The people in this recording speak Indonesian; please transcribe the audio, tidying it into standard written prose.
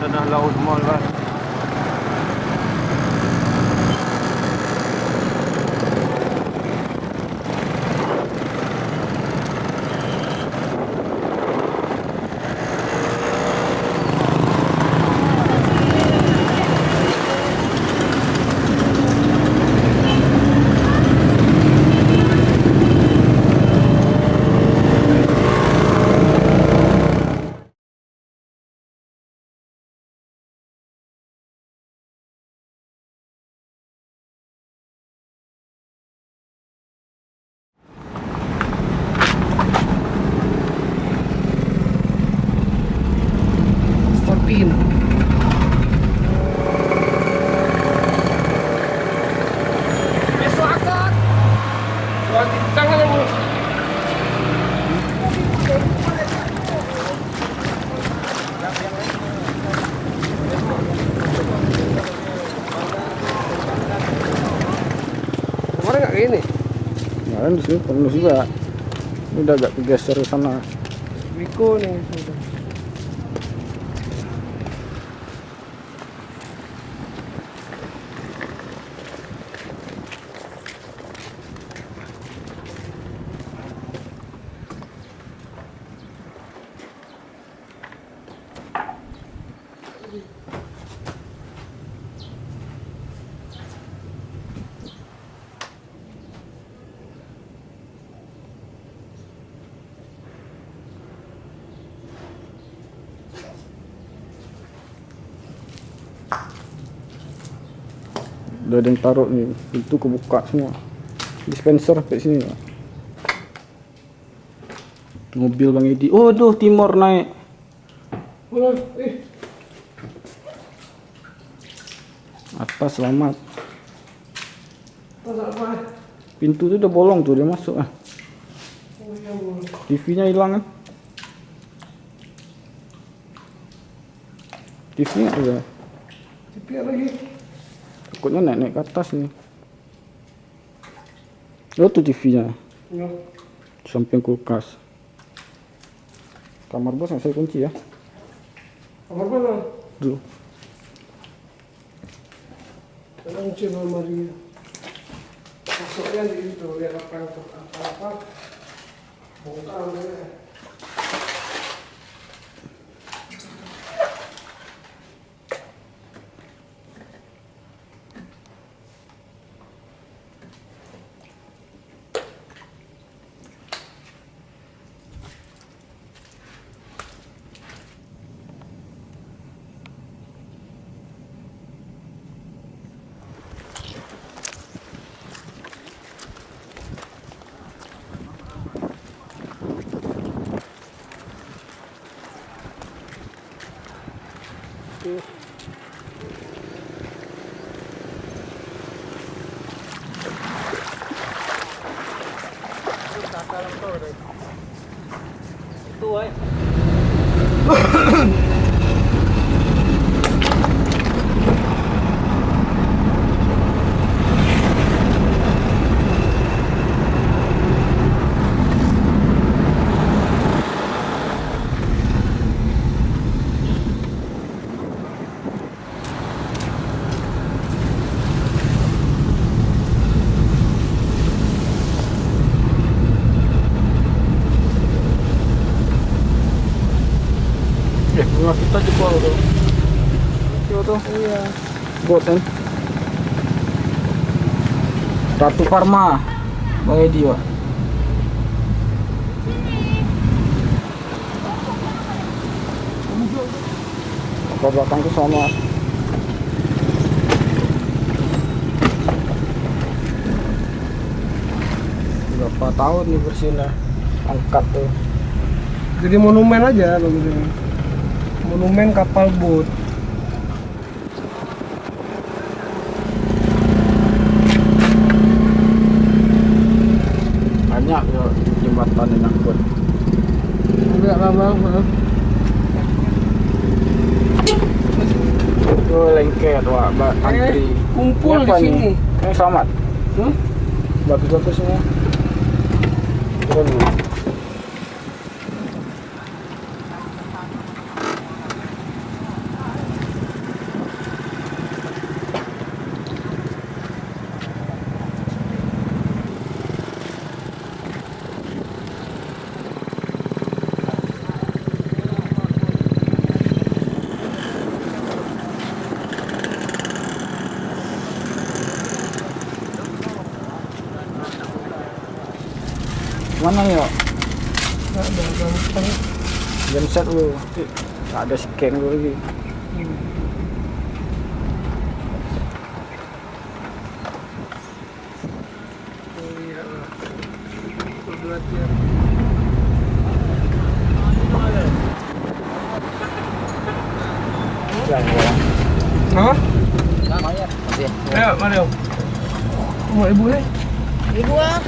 tanah laut semua kan. Pin. Besok akad. Jangan yang kemarin nggak gini. Kemarin di sini penuh juga. Ini udah agak kegeser ke sana. Wiko nih sudah. Udah ada yang taruh nih, pintu kebuka semua. Dispenser sampai sini. Mobil Bang Edi. Oh, aduh, Timor naik. Atas selamat. Pintu tuh udah bolong tuh, dia masuk ah. TV-nya hilang kan? TV-nya udah. TV lagi. Takutnya naik ke atas nih. Oh tuh TV-nya. Ya. Samping kulkas. Kamar bos nggak saya kunci ya. Kamar mana? Tuh. Kita kunci lemari. Masuknya di itu, lihat apa yang apa. Bongkar deh. Itu ay. Bunga kita jebol tuh. Coba tuh. Iya. Buat kan. Ratu Farma. Bang Edi, Pak. Apa belakang tuh sama. Berapa tahun nih bersihnya. Angkat tuh. Jadi monumen aja begini. Monumen kapal boat. Banyak ya jembatan yang angkut. Agak lama. Oh, lengket wah, antri. Kumpul Ini apa di sini. nih? Ini selamat. Hmm? Batu-batu semua. Keren nih. Mana ya? Nggak ada gampang. Genset lu. Tak ada scan lu lagi. Oh iya lah. Perhatian. Hah? Masih. Ayo, mari om. Mau ibu nih? Ibu ah.